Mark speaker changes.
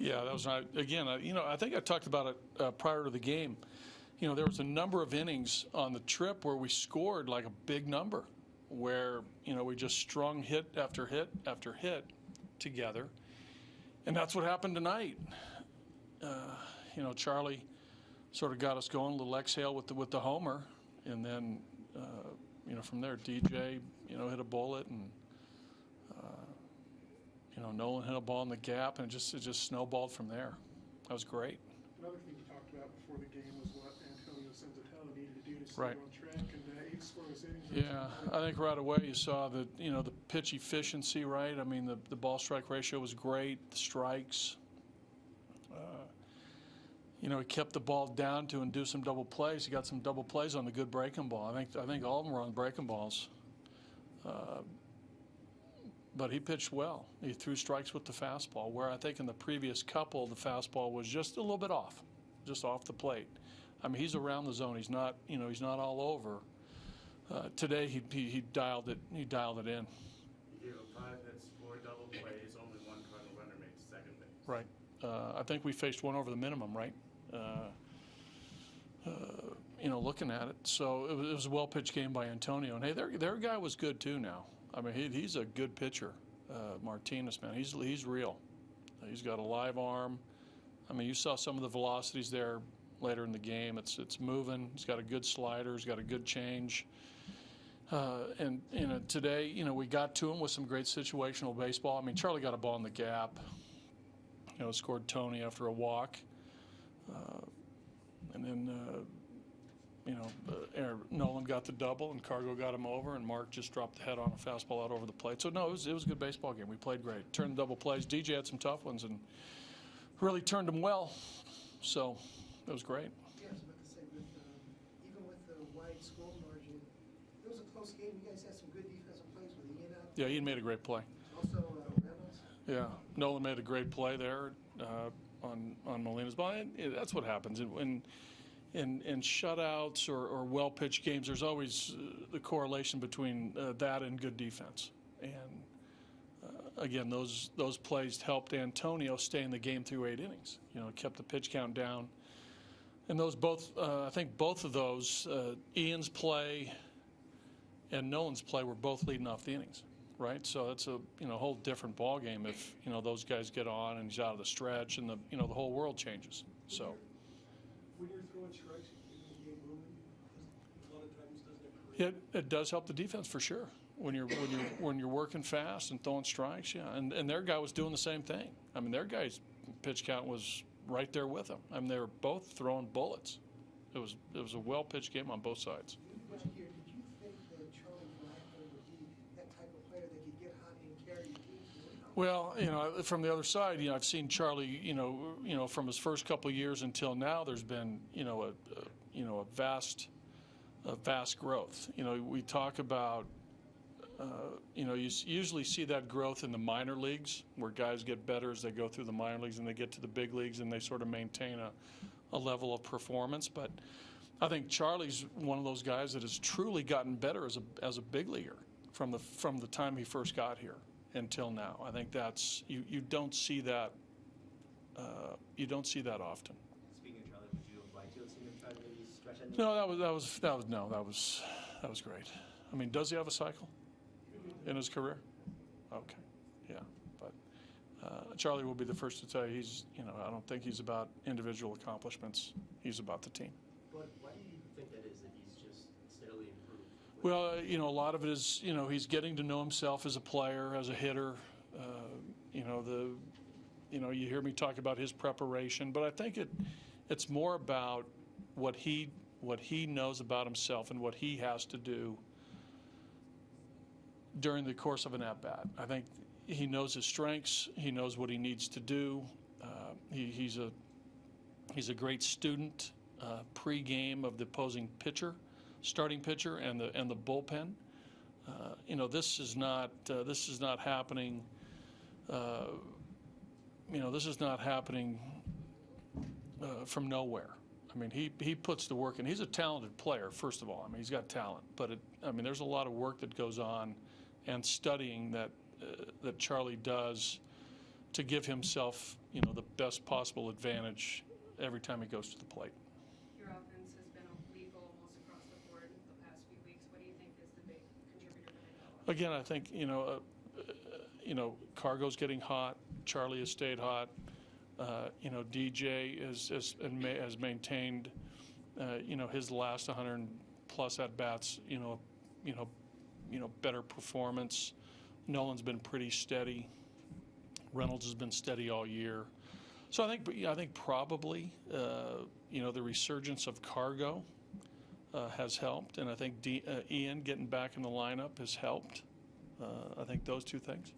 Speaker 1: Yeah, that was not, again, I think I talked about it prior to the game. There was a number of innings on the trip where we scored like a big number, where, we just strung hit after hit after hit together. And that's what happened tonight. Charlie sort of got us going, a little exhale with the homer. And then, from there, DJ, hit a bullet, and, Nolan hit a ball in the gap, and it just snowballed from there. That was great.
Speaker 2: Another thing you talked about before the game was what Antonio Senzatela needed to do to stay
Speaker 1: Right.
Speaker 2: on track, and 8 scoreless innings.
Speaker 1: Yeah, I think right away you saw the pitch efficiency, right? I mean, the ball strike ratio was great, the strikes. He kept the ball down to induce some double plays. He got some double plays on the good breaking ball. I think all of them were on breaking balls. But he pitched well. He threw strikes with the fastball, where I think in the previous couple, the fastball was just a little bit off, just off the plate. I mean, he's around the zone. He's not, he's not all over. Today, he dialed it. He dialed it in.
Speaker 3: He gave up 5 hits, 4 double plays, only 1 Cardinal runner made second base.
Speaker 1: Right. I think we faced one over the minimum, right? Looking at it. So it was a well-pitched game by Antonio. And, hey, their guy was good, too, now. I mean, he's a good pitcher, Martinez, man. He's real. He's got a live arm. I mean, you saw some of the velocities there later in the game. It's moving. He's got a good slider. He's got a good change. And today, we got to him with some great situational baseball. I mean, Charlie got a ball in the gap. Scored Tony after a walk. And then, Nolan got the double, and Cargo got him over, and Mark just dropped the head on a fastball out over the plate. So, no, it was a good baseball game. We played great. Turned double plays. DJ had some tough ones and really turned them well. So, it was great.
Speaker 4: Yeah, I was about to say, even with the wide score margin, it was a close game. You guys had some good defensive plays with Ian out.
Speaker 1: Yeah, Ian made a great play.
Speaker 4: Also, Reynolds.
Speaker 1: Yeah, Nolan made a great play there on Molina's ball. And that's what happens. In shutouts or well-pitched games, there's always the correlation between that and good defense. And, again, those plays helped Antonio stay in the game through 8 innings. Kept the pitch count down. And those both, I think both of those, Ian's play and Nolan's play were both leading off the innings, right? So that's a whole different ball game if those guys get on and he's out of the stretch, and the whole world changes. So.
Speaker 2: When you're throwing strikes, you game moving, a lot of times doesn't it create?
Speaker 1: It does help the defense for sure. When you're working fast and throwing strikes, yeah. And their guy was doing the same thing. I mean, their guy's pitch count was right there with them. I mean, they were both throwing bullets. It was a well-pitched game on both sides.
Speaker 4: Did you think that Charlie Blackmon would be that type of player that could get hot and carry your team?
Speaker 1: Well, from the other side, I've seen Charlie, from his first couple of years until now, there's been, a vast growth. We talk about, you usually see that growth in the minor leagues, where guys get better as they go through the minor leagues and they get to the big leagues and they sort of maintain a level of performance. But I think Charlie's one of those guys that has truly gotten better as a big leaguer from the time he first got here until now. I think that's you don't see that often.
Speaker 5: Speaking of Charlie, would you have liked to have seen him try to maybe stretch that?
Speaker 1: No, that was great. I mean, does he have a cycle in his career? Okay, yeah, but Charlie will be the first to tell you I don't think he's about individual accomplishments. He's about the team.
Speaker 5: But why do you think that is, that he's just steadily improved?
Speaker 1: Well, a lot of it is, he's getting to know himself as a player, as a hitter. You hear me talk about his preparation, but I think it's more about what he knows about himself and what he has to do during the course of an at-bat. I think he knows his strengths. He knows what he needs to do. He's a great student pre-game of the opposing pitcher, starting pitcher, and the bullpen. This is not happening. This is not happening from nowhere. I mean, he puts the work in. He's a talented player, first of all. I mean, he's got talent, but there's a lot of work that goes on, and studying that Charlie does to give himself, the best possible advantage every time he goes to the plate.
Speaker 6: Your offense has been lethal almost across the board the past few weeks. What do you think is the big contributor to that?
Speaker 1: Again, I think Cargo's getting hot. Charlie has stayed hot. DJ has maintained his last 100 plus at bats. Better performance. Nolan's been pretty steady. Reynolds has been steady all year. So I think probably the resurgence of Cargo has helped, and I think Ian getting back in the lineup has helped. I think those two things.